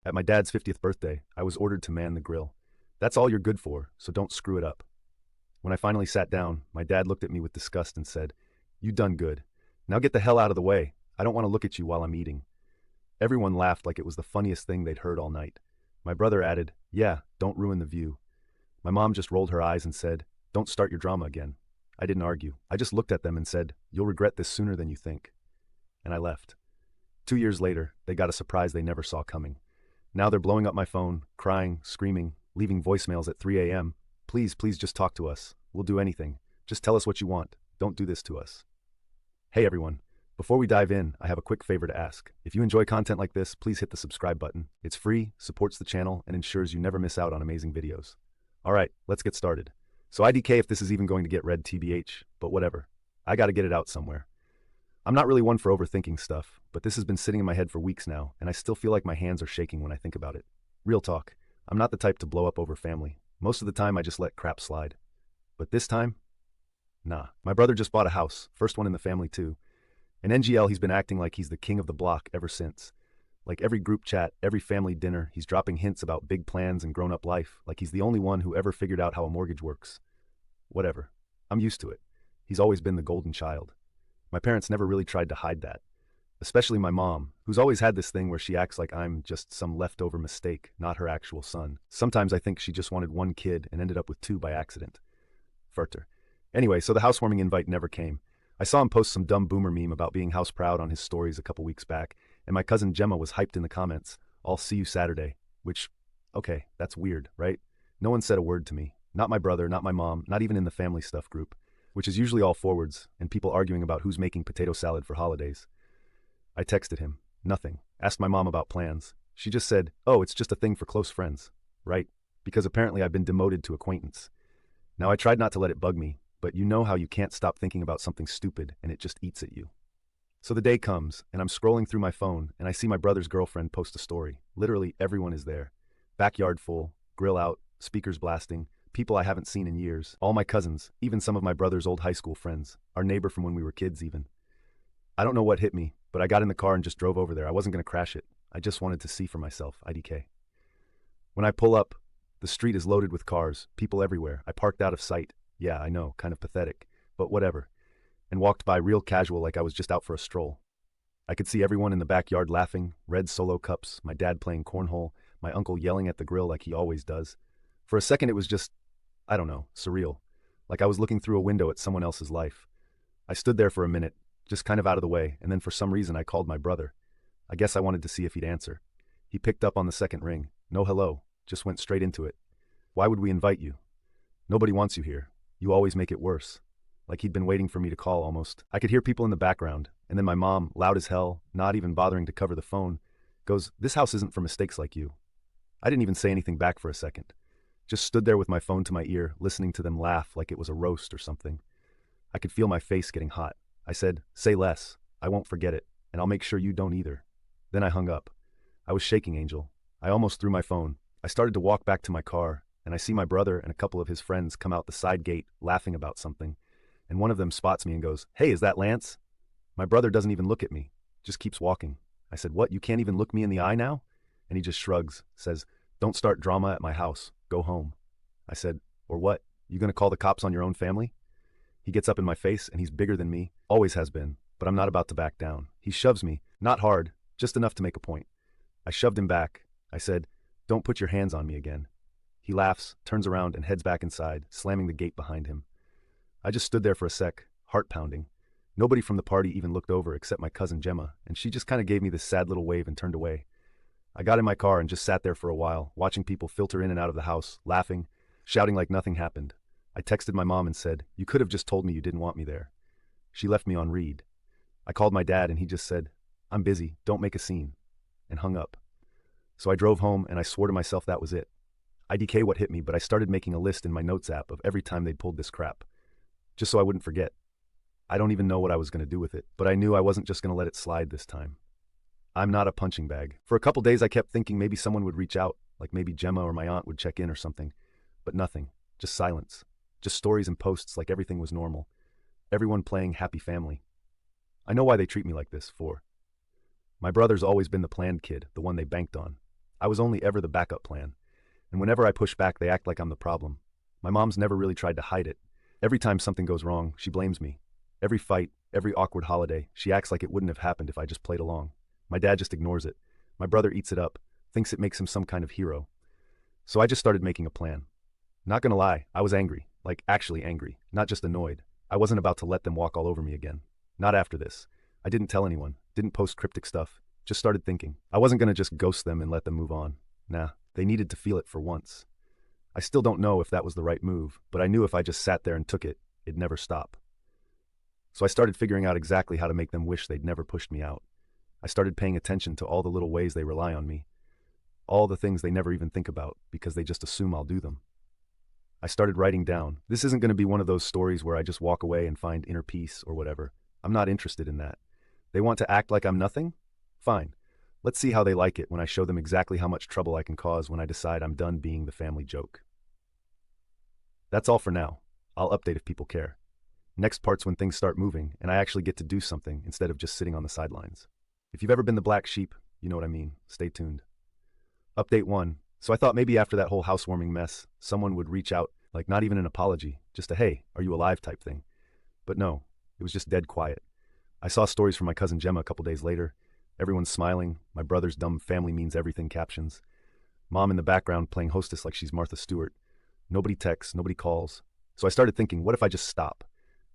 At my dad's 50th birthday, I was ordered to man the grill. That's all you're good for, so don't screw it up. When I finally sat down, my dad looked at me with disgust and said, "You done good. Now get the hell out of the way. I don't want to look at you while I'm eating." Everyone laughed like it was the funniest thing they'd heard all night. My brother added, "Yeah, don't ruin the view." My mom just rolled her eyes and said, "Don't start your drama again." I didn't argue. I just looked at them and said, "You'll regret this sooner than you think." And I left. 2 years later, they got a surprise they never saw coming. Now they're blowing up my phone, crying, screaming, leaving voicemails at 3 a.m. Please, please just talk to us. We'll do anything. Just tell us what you want. Don't do this to us. Hey everyone. Before we dive in, I have a quick favor to ask. If you enjoy content like this, please hit the subscribe button. It's free, supports the channel, and ensures you never miss out on amazing videos. Alright, let's get started. So IDK if this is even going to get read TBH, but whatever. I gotta get it out somewhere. I'm not really one for overthinking stuff, but this has been sitting in my head for weeks now, and I still feel like my hands are shaking when I think about it. Real talk, I'm not the type to blow up over family. Most of the time I just let crap slide. But this time? Nah. My brother just bought a house, first one in the family too. In NGL he's been acting like he's the king of the block ever since. Like every group chat, every family dinner, he's dropping hints about big plans and grown-up life, like he's the only one who ever figured out how a mortgage works. Whatever. I'm used to it. He's always been the golden child. My parents never really tried to hide that. Especially my mom, who's always had this thing where she acts like I'm just some leftover mistake, not her actual son. Sometimes I think she just wanted one kid and ended up with two by accident. Furter. Anyway, so the housewarming invite never came. I saw him post some dumb boomer meme about being house proud on his stories a couple weeks back, and my cousin Gemma was hyped in the comments. "I'll see you Saturday." Which, okay, that's weird, right? No one said a word to me. Not my brother, not my mom, not even in the family stuff group, which is usually all forwards, and people arguing about who's making potato salad for holidays. I texted him. Nothing. Asked my mom about plans. She just said, "Oh, it's just a thing for close friends." Right? Because apparently I've been demoted to acquaintance. Now I tried not to let it bug me, but you know how you can't stop thinking about something stupid and it just eats at you. So the day comes, and I'm scrolling through my phone, and I see my brother's girlfriend post a story. Literally everyone is there. Backyard full, grill out, speakers blasting, people I haven't seen in years, all my cousins, even some of my brother's old high school friends, our neighbor from when we were kids even. I don't know what hit me, but I got in the car and just drove over there. I wasn't going to crash it. I just wanted to see for myself, IDK. When I pull up, the street is loaded with cars, people everywhere. I parked out of sight. Yeah, I know, kind of pathetic, but whatever. And walked by real casual like I was just out for a stroll. I could see everyone in the backyard laughing, red Solo cups, my dad playing cornhole, my uncle yelling at the grill like he always does. For a second it was just, I don't know, surreal. Like I was looking through a window at someone else's life. I stood there for a minute, just kind of out of the way, and then for some reason I called my brother. I guess I wanted to see if he'd answer. He picked up on the second ring. No hello, just went straight into it. "Why would we invite you? Nobody wants you here. You always make it worse." Like he'd been waiting for me to call almost. I could hear people in the background, and then my mom, loud as hell, not even bothering to cover the phone, goes, "This house isn't for mistakes like you." I didn't even say anything back for a second. Just stood there with my phone to my ear, listening to them laugh like it was a roast or something. I could feel my face getting hot. I said, "Say less. I won't forget it, and I'll make sure you don't either." Then I hung up. I was shaking, Angel. I almost threw my phone. I started to walk back to my car, and I see my brother and a couple of his friends come out the side gate, laughing about something. And one of them spots me and goes, "Hey, is that Lance?" My brother doesn't even look at me, just keeps walking. I said, "What, you can't even look me in the eye now?" And he just shrugs, says, "Don't start drama at my house. Go home." I said, "Or what? You gonna call the cops on your own family?" He gets up in my face, and he's bigger than me, always has been, but I'm not about to back down. He shoves me, not hard, just enough to make a point. I shoved him back. I said, "Don't put your hands on me again." He laughs, turns around, and heads back inside, slamming the gate behind him. I just stood there for a sec, heart pounding. Nobody from the party even looked over except my cousin Gemma, and she just kind of gave me this sad little wave and turned away. I got in my car and just sat there for a while, watching people filter in and out of the house, laughing, shouting like nothing happened. I texted my mom and said, "You could have just told me you didn't want me there." She left me on read. I called my dad and he just said, "I'm busy, don't make a scene," and hung up. So I drove home and I swore to myself that was it. IDK what hit me, but I started making a list in my notes app of every time they'd pulled this crap, just so I wouldn't forget. I don't even know what I was going to do with it, but I knew I wasn't just going to let it slide this time. I'm not a punching bag. For a couple days I kept thinking maybe someone would reach out, like maybe Gemma or my aunt would check in or something, but nothing, just silence. Just stories and posts like everything was normal. Everyone playing happy family. I know why they treat me like this, for my brother's always been the planned kid, the one they banked on. I was only ever the backup plan. And whenever I push back, they act like I'm the problem. My mom's never really tried to hide it. Every time something goes wrong, she blames me. Every fight, every awkward holiday, she acts like it wouldn't have happened if I just played along. My dad just ignores it. My brother eats it up, thinks it makes him some kind of hero. So I just started making a plan. Not gonna lie, I was angry, like actually angry, not just annoyed. I wasn't about to let them walk all over me again. Not after this. I didn't tell anyone, didn't post cryptic stuff, just started thinking. I wasn't gonna just ghost them and let them move on. Nah, they needed to feel it for once. I still don't know if that was the right move, but I knew if I just sat there and took it, it'd never stop. So I started figuring out exactly how to make them wish they'd never pushed me out. I started paying attention to all the little ways they rely on me, all the things they never even think about because they just assume I'll do them. I started writing down. This isn't going to be one of those stories where I just walk away and find inner peace or whatever. I'm not interested in that. They want to act like I'm nothing? Fine. Let's see how they like it when I show them exactly how much trouble I can cause when I decide I'm done being the family joke. That's all for now. I'll update if people care. Next part's when things start moving and I actually get to do something instead of just sitting on the sidelines. If you've ever been the black sheep, you know what I mean. Stay tuned. Update 1. So I thought maybe after that whole housewarming mess, someone would reach out, like not even an apology, just a hey, are you alive type thing. But no, it was just dead quiet. I saw stories from my cousin Gemma a couple days later. Everyone's smiling, my brother's dumb family means everything captions. Mom in the background playing hostess like she's Martha Stewart. Nobody texts, nobody calls. So I started thinking, what if I just stop?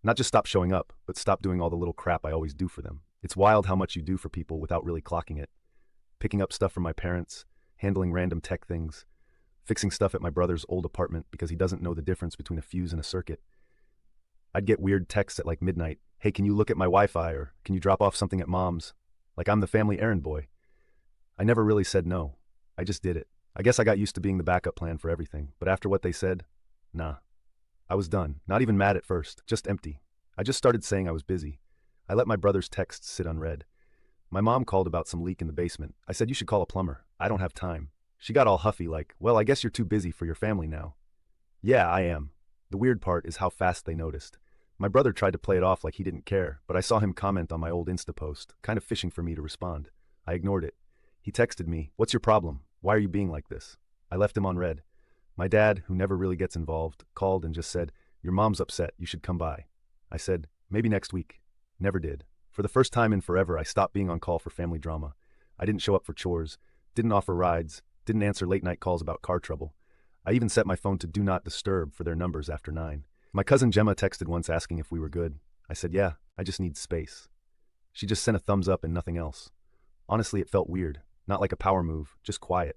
Not just stop showing up, but stop doing all the little crap I always do for them. It's wild how much you do for people without really clocking it. Picking up stuff from my parents, handling random tech things, fixing stuff at my brother's old apartment because he doesn't know the difference between a fuse and a circuit. I'd get weird texts at like midnight. Hey, can you look at my Wi-Fi, or can you drop off something at mom's? Like I'm the family errand boy. I never really said no. I just did it. I guess I got used to being the backup plan for everything, but after what they said, nah. I was done. Not even mad at first, just empty. I just started saying I was busy. I let my brother's texts sit unread. My mom called about some leak in the basement. I said, you should call a plumber. I don't have time. She got all huffy like, well, I guess you're too busy for your family now. Yeah, I am. The weird part is how fast they noticed. My brother tried to play it off like he didn't care, but I saw him comment on my old Insta post, kind of fishing for me to respond. I ignored it. He texted me, what's your problem? Why are you being like this? I left him on read. My dad, who never really gets involved, called and just said, your mom's upset, you should come by. I said, maybe next week. Never did. For the first time in forever, I stopped being on call for family drama. I didn't show up for chores, didn't offer rides, didn't answer late-night calls about car trouble. I even set my phone to do not disturb for their numbers after 9. My cousin Gemma texted once asking if we were good. I said, yeah, I just need space. She just sent a thumbs up and nothing else. Honestly, it felt weird. Not like a power move, just quiet.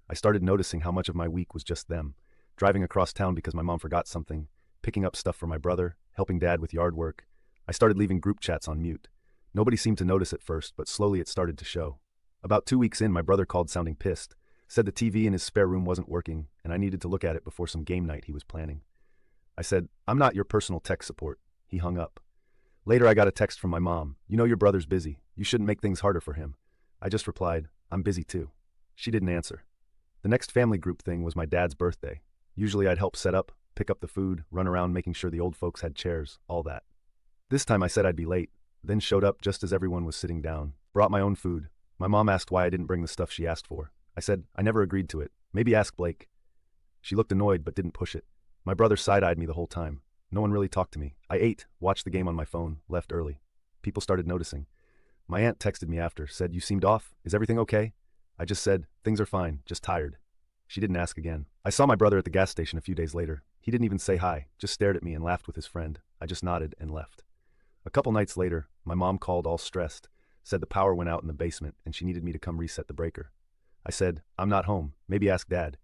I started noticing how much of my week was just them. Driving across town because my mom forgot something, picking up stuff for my brother, helping dad with yard work. I started leaving group chats on mute. Nobody seemed to notice at first, but slowly it started to show. About 2 weeks in, my brother called sounding pissed, said the TV in his spare room wasn't working, and I needed to look at it before some game night he was planning. I said, I'm not your personal tech support. He hung up. Later, I got a text from my mom. You know your brother's busy. You shouldn't make things harder for him. I just replied, I'm busy too. She didn't answer. The next family group thing was my dad's birthday. Usually I'd help set up, pick up the food, run around making sure the old folks had chairs, all that. This time I said I'd be late, then showed up just as everyone was sitting down, brought my own food. My mom asked why I didn't bring the stuff she asked for. I said, I never agreed to it. Maybe ask Blake. She looked annoyed but didn't push it. My brother side-eyed me the whole time. No one really talked to me. I ate, watched the game on my phone, left early. People started noticing. My aunt texted me after, said, you seemed off. Is everything okay? I just said, things are fine, just tired. She didn't ask again. I saw my brother at the gas station a few days later. He didn't even say hi, just stared at me and laughed with his friend. I just nodded and left. A couple nights later, my mom called all stressed, said the power went out in the basement and she needed me to come reset the breaker. I said, I'm not home. Maybe ask Dad.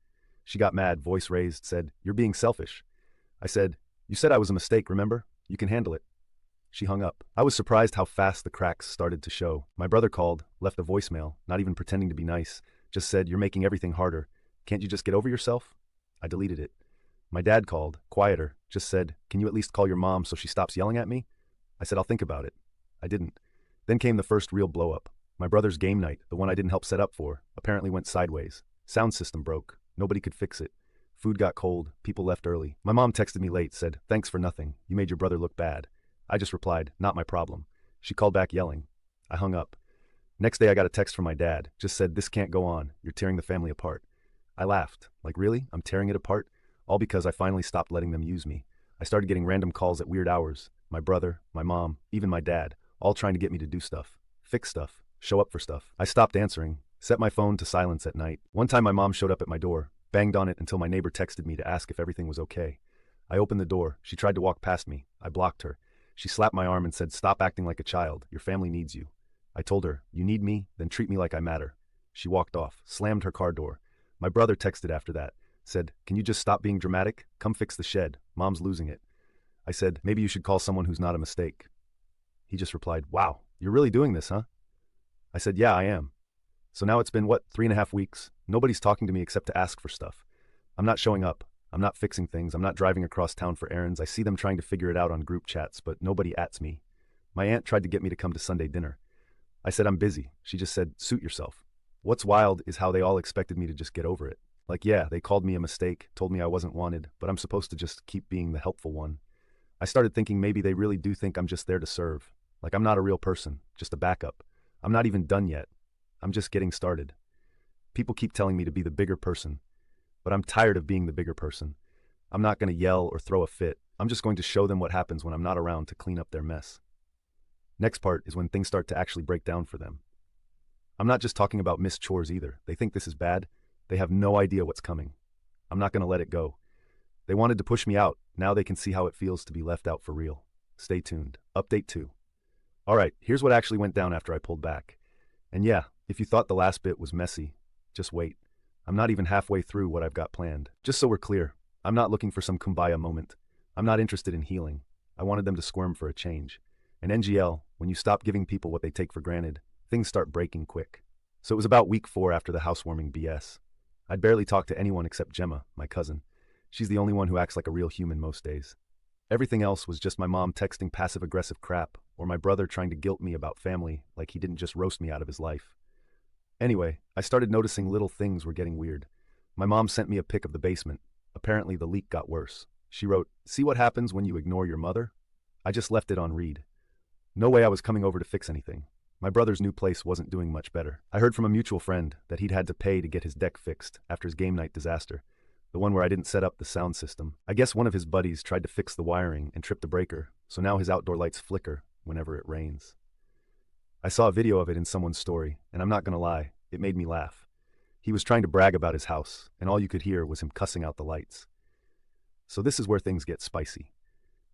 She got mad, voice raised, said, you're being selfish. I said, you said I was a mistake, remember? You can handle it. She hung up. I was surprised how fast the cracks started to show. My brother called, left a voicemail, not even pretending to be nice, just said, you're making everything harder. Can't you just get over yourself? I deleted it. My dad called, quieter, just said, can you at least call your mom so she stops yelling at me? I said, I'll think about it. I didn't. Then came the first real blow-up. My brother's game night, the one I didn't help set up for, apparently went sideways. Sound system broke. Nobody could fix it. Food got cold. People left early. My mom texted me late, said, thanks for nothing. You made your brother look bad. I just replied, not my problem. She called back yelling. I hung up. Next day I got a text from my dad, just said, "This can't go on, you're tearing the family apart." I laughed, like really? I'm tearing it apart? All because I finally stopped letting them use me. I started getting random calls at weird hours. My brother, my mom, even my dad, all trying to get me to do stuff, fix stuff, show up for stuff. I stopped answering, set my phone to silence at night. One time my mom showed up at my door, banged on it until my neighbor texted me to ask if everything was okay. I opened the door. She tried to walk past me. I blocked her. She slapped my arm and said, "Stop acting like a child. Your family needs you." I told her, "You need me? Then treat me like I matter." She walked off, slammed her car door. My brother texted after that, said, "Can you just stop being dramatic? Come fix the shed. Mom's losing it." I said, "Maybe you should call someone who's not a mistake." He just replied, "Wow, you're really doing this, huh?" I said, "Yeah, I am." So now it's been, 3.5 weeks? Nobody's talking to me except to ask for stuff. I'm not showing up. I'm not fixing things. I'm not driving across town for errands. I see them trying to figure it out on group chats, but nobody ats me. My aunt tried to get me to come to Sunday dinner. I said I'm busy. She just said, "Suit yourself." What's wild is how they all expected me to just get over it. Like, yeah, they called me a mistake, told me I wasn't wanted, but I'm supposed to just keep being the helpful one. I started thinking maybe they really do think I'm just there to serve. Like I'm not a real person, just a backup. I'm not even done yet. I'm just getting started. People keep telling me to be the bigger person, but I'm tired of being the bigger person. I'm not going to yell or throw a fit. I'm just going to show them what happens when I'm not around to clean up their mess. Next part is when things start to actually break down for them. I'm not just talking about missed chores either. They think this is bad. They have no idea what's coming. I'm not going to let it go. They wanted to push me out. Now they can see how it feels to be left out for real. Stay tuned. Update 2. All right, here's what actually went down after I pulled back. And yeah, if you thought the last bit was messy, just wait. I'm not even halfway through what I've got planned. Just so we're clear, I'm not looking for some kumbaya moment. I'm not interested in healing. I wanted them to squirm for a change. And NGL, when you stop giving people what they take for granted, things start breaking quick. So it was about week 4 after the housewarming BS. I'd barely talked to anyone except Gemma, my cousin. She's the only one who acts like a real human most days. Everything else was just my mom texting passive-aggressive crap, or my brother trying to guilt me about family like he didn't just roast me out of his life. Anyway, I started noticing little things were getting weird. My mom sent me a pic of the basement. Apparently the leak got worse. She wrote, "See what happens when you ignore your mother?" I just left it on read. No way I was coming over to fix anything. My brother's new place wasn't doing much better. I heard from a mutual friend that he'd had to pay to get his deck fixed after his game night disaster. The one where I didn't set up the sound system. I guess one of his buddies tried to fix the wiring and tripped the breaker, so now his outdoor lights flicker whenever it rains. I saw a video of it in someone's story, and I'm not gonna lie, it made me laugh. He was trying to brag about his house, and all you could hear was him cussing out the lights. So this is where things get spicy.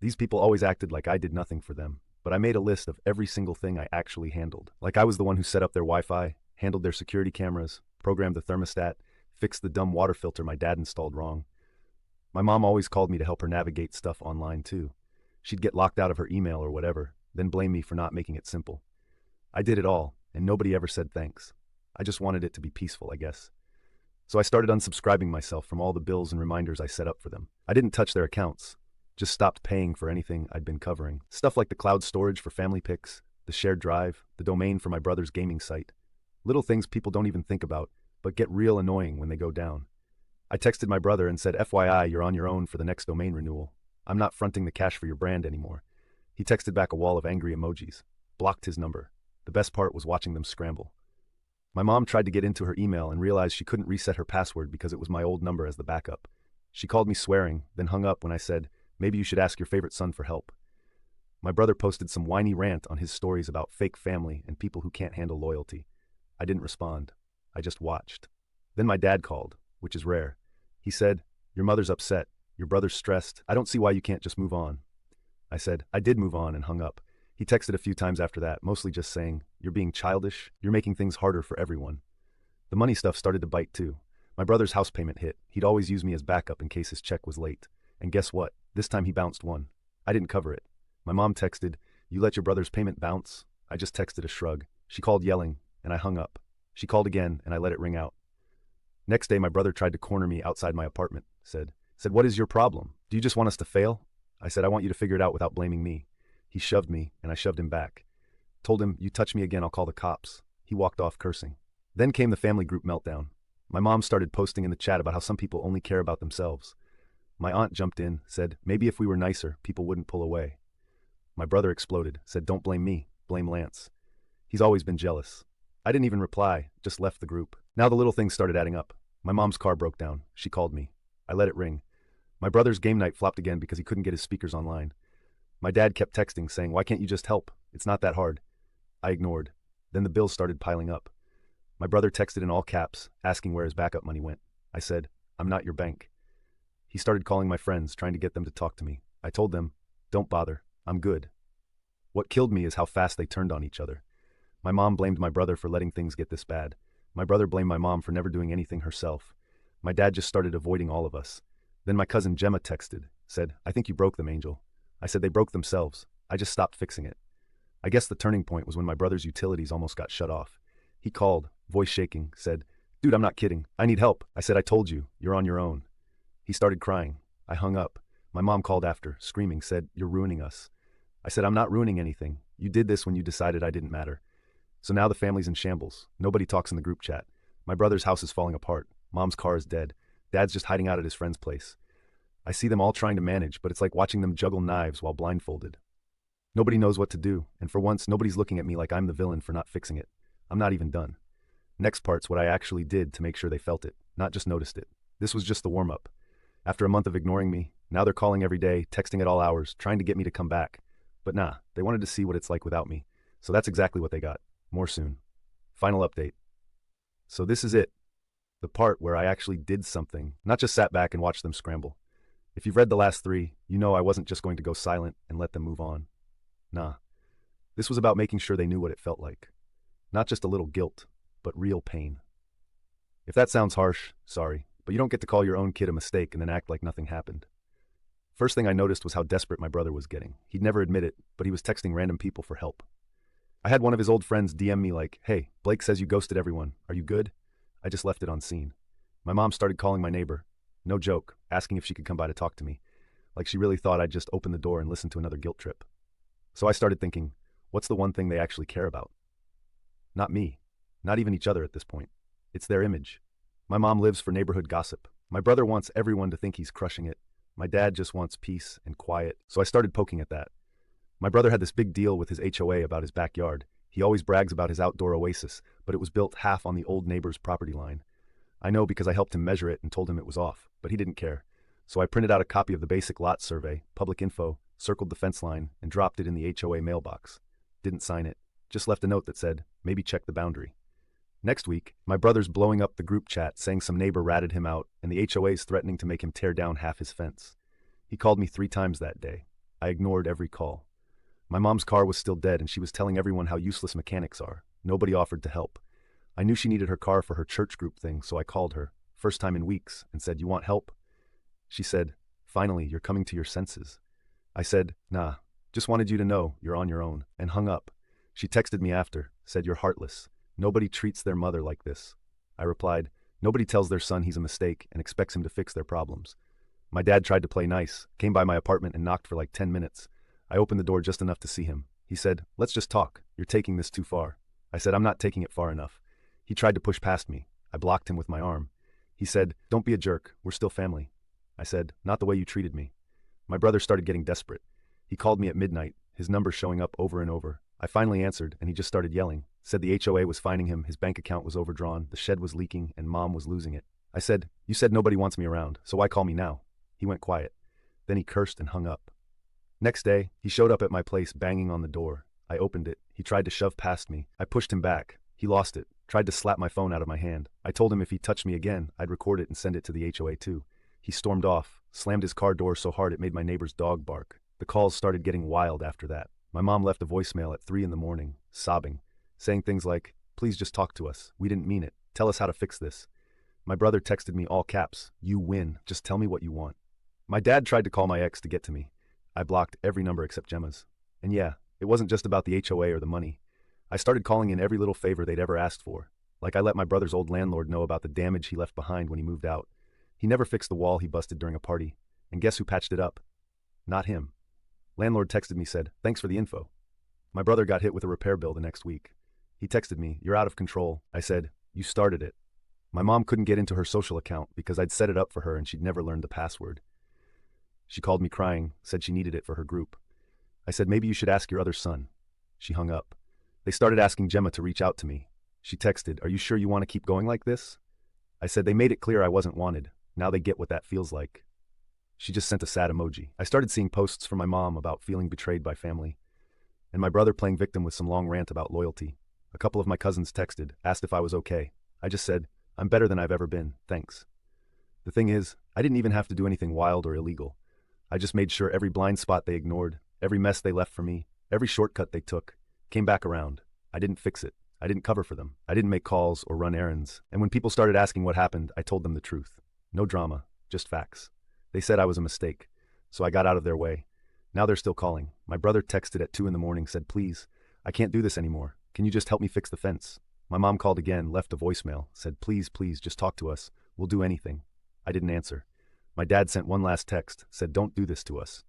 These people always acted like I did nothing for them, but I made a list of every single thing I actually handled. Like I was the one who set up their Wi-Fi, handled their security cameras, programmed the thermostat, fixed the dumb water filter my dad installed wrong. My mom always called me to help her navigate stuff online too. She'd get locked out of her email or whatever, then blame me for not making it simple. I did it all, and nobody ever said thanks. I just wanted it to be peaceful, I guess. So I started unsubscribing myself from all the bills and reminders I set up for them. I didn't touch their accounts, just stopped paying for anything I'd been covering. Stuff like the cloud storage for family pics, the shared drive, the domain for my brother's gaming site. Little things people don't even think about, but get real annoying when they go down. I texted my brother and said, "FYI, you're on your own for the next domain renewal. I'm not fronting the cash for your brand anymore." He texted back a wall of angry emojis, blocked his number. The best part was watching them scramble. My mom tried to get into her email and realized she couldn't reset her password because it was my old number as the backup. She called me swearing, then hung up when I said, "Maybe you should ask your favorite son for help." My brother posted some whiny rant on his stories about fake family and people who can't handle loyalty. I didn't respond. I just watched. Then my dad called, which is rare. He said, "Your mother's upset. Your brother's stressed. I don't see why you can't just move on." I said, "I did move on," and hung up. He texted a few times after that, mostly just saying, "You're being childish. You're making things harder for everyone." The money stuff started to bite too. My brother's house payment hit. He'd always use me as backup in case his check was late. And guess what? This time he bounced one. I didn't cover it. My mom texted, "You let your brother's payment bounce?" I just texted a shrug. She called yelling, and I hung up. She called again, and I let it ring out. Next day, my brother tried to corner me outside my apartment. Said, "What is your problem? Do you just want us to fail?" I said, "I want you to figure it out without blaming me." He shoved me, and I shoved him back. Told him, "You touch me again, I'll call the cops." He walked off cursing. Then came the family group meltdown. My mom started posting in the chat about how some people only care about themselves. My aunt jumped in, said, "Maybe if we were nicer, people wouldn't pull away." My brother exploded, said, "Don't blame me, blame Lance. He's always been jealous." I didn't even reply, just left the group. Now the little things started adding up. My mom's car broke down. She called me. I let it ring. My brother's game night flopped again because he couldn't get his speakers online. My dad kept texting saying, "Why can't you just help? It's not that hard." I ignored. Then the bills started piling up. My brother texted in all caps, asking where his backup money went. I said, "I'm not your bank." He started calling my friends, trying to get them to talk to me. I told them, "Don't bother. I'm good." What killed me is how fast they turned on each other. My mom blamed my brother for letting things get this bad. My brother blamed my mom for never doing anything herself. My dad just started avoiding all of us. Then my cousin Gemma texted, said, "I think you broke them, Angel." I said they broke themselves. I just stopped fixing it. I guess the turning point was when my brother's utilities almost got shut off. He called, voice shaking, said, "Dude, I'm not kidding. I need help." I said, "I told you, you're on your own." He started crying. I hung up. My mom called after, screaming, said, "You're ruining us." I said, "I'm not ruining anything. You did this when you decided I didn't matter." So now the family's in shambles. Nobody talks in the group chat. My brother's house is falling apart. Mom's car is dead. Dad's just hiding out at his friend's place. I see them all trying to manage, but it's like watching them juggle knives while blindfolded. Nobody knows what to do, and for once, nobody's looking at me like I'm the villain for not fixing it. I'm not even done. Next part's what I actually did to make sure they felt it, not just noticed it. This was just the warm-up. After a month of ignoring me, now they're calling every day, texting at all hours, trying to get me to come back. But nah, they wanted to see what it's like without me. So that's exactly what they got. More soon. Final update. So this is it. The part where I actually did something, not just sat back and watched them scramble. If you've read the last three, you know I wasn't just going to go silent and let them move on. Nah. This was about making sure they knew what it felt like. Not just a little guilt, but real pain. If that sounds harsh, sorry, but you don't get to call your own kid a mistake and then act like nothing happened. First thing I noticed was how desperate my brother was getting. He'd never admit it, but he was texting random people for help. I had one of his old friends DM me like, "Hey, Blake says you ghosted everyone. Are you good?" I just left it on scene. My mom started calling my neighbor. No joke, asking if she could come by to talk to me. Like she really thought I'd just open the door and listen to another guilt trip. So I started thinking, what's the one thing they actually care about? Not me. Not even each other at this point. It's their image. My mom lives for neighborhood gossip. My brother wants everyone to think he's crushing it. My dad just wants peace and quiet. So I started poking at that. My brother had this big deal with his HOA about his backyard. He always brags about his outdoor oasis, but it was built half on the old neighbor's property line. I know because I helped him measure it and told him it was off, but he didn't care. So I printed out a copy of the basic lot survey, public info, circled the fence line, and dropped it in the HOA mailbox. Didn't sign it. Just left a note that said, "Maybe check the boundary." Next week, my brother's blowing up the group chat saying some neighbor ratted him out and the HOA's threatening to make him tear down half his fence. He called me 3 times that day. I ignored every call. My mom's car was still dead and she was telling everyone how useless mechanics are. Nobody offered to help. I knew she needed her car for her church group thing, so I called her, first time in weeks, and said, "You want help?" She said, "Finally, you're coming to your senses." I said, "Nah, just wanted you to know you're on your own," and hung up. She texted me after, said, "You're heartless. Nobody treats their mother like this." I replied, "Nobody tells their son he's a mistake and expects him to fix their problems." My dad tried to play nice, came by my apartment and knocked for like 10 minutes. I opened the door just enough to see him. He said, "Let's just talk. You're taking this too far." I said, "I'm not taking it far enough." He tried to push past me. I blocked him with my arm. He said, "Don't be a jerk. We're still family." I said, "Not the way you treated me." My brother started getting desperate. He called me at midnight, his number showing up over and over. I finally answered, and he just started yelling. Said the HOA was fining him, his bank account was overdrawn, the shed was leaking, and Mom was losing it. I said, "You said nobody wants me around, so why call me now?" He went quiet. Then he cursed and hung up. Next day, he showed up at my place banging on the door. I opened it. He tried to shove past me. I pushed him back. He lost it, tried to slap my phone out of my hand. I told him if he touched me again, I'd record it and send it to the HOA too. He stormed off, slammed his car door so hard it made my neighbor's dog bark. The calls started getting wild after that. My mom left a voicemail at 3 in the morning, sobbing, saying things like, "Please just talk to us. We didn't mean it. Tell us how to fix this." My brother texted me all caps, "You win. Just tell me what you want." My dad tried to call my ex to get to me. I blocked every number except Gemma's. And yeah, it wasn't just about the HOA or the money. I started calling in every little favor they'd ever asked for. Like I let my brother's old landlord know about the damage he left behind when he moved out. He never fixed the wall he busted during a party. And guess who patched it up? Not him. Landlord texted me, said, "Thanks for the info." My brother got hit with a repair bill the next week. He texted me, "You're out of control." I said, "You started it." My mom couldn't get into her social account because I'd set it up for her and she'd never learned the password. She called me crying, said she needed it for her group. I said, "Maybe you should ask your other son." She hung up. They started asking Gemma to reach out to me. She texted, "Are you sure you want to keep going like this?" I said, "They made it clear I wasn't wanted. Now they get what that feels like." She just sent a sad emoji. I started seeing posts from my mom about feeling betrayed by family, and my brother playing victim with some long rant about loyalty. A couple of my cousins texted, asked if I was okay. I just said, "I'm better than I've ever been, thanks." The thing is, I didn't even have to do anything wild or illegal. I just made sure every blind spot they ignored, every mess they left for me, every shortcut they took, came back around. I didn't fix it. I didn't cover for them. I didn't make calls or run errands. And when people started asking what happened, I told them the truth. No drama, just facts. They said I was a mistake, so I got out of their way. Now they're still calling. My brother texted at 2 in the morning, said, "Please, I can't do this anymore. Can you just help me fix the fence?" My mom called again, left a voicemail, said, "Please, please, just talk to us. We'll do anything." I didn't answer. My dad sent one last text, said, "Don't do this to us."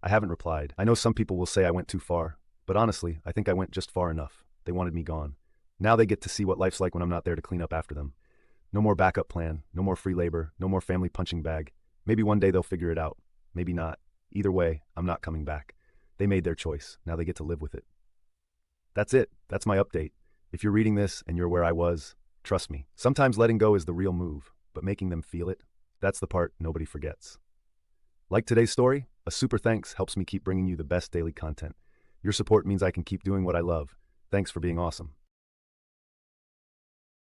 I haven't replied. I know some people will say I went too far, but honestly, I think I went just far enough. They wanted me gone. Now they get to see what life's like when I'm not there to clean up after them. No more backup plan, no more free labor, no more family punching bag. Maybe one day they'll figure it out. Maybe not. Either way, I'm not coming back. They made their choice. Now they get to live with it. That's it. That's my update. If you're reading this and you're where I was, trust me. Sometimes letting go is the real move, but making them feel it, that's the part nobody forgets. Like today's story? A super thanks helps me keep bringing you the best daily content. Your support means I can keep doing what I love. Thanks for being awesome.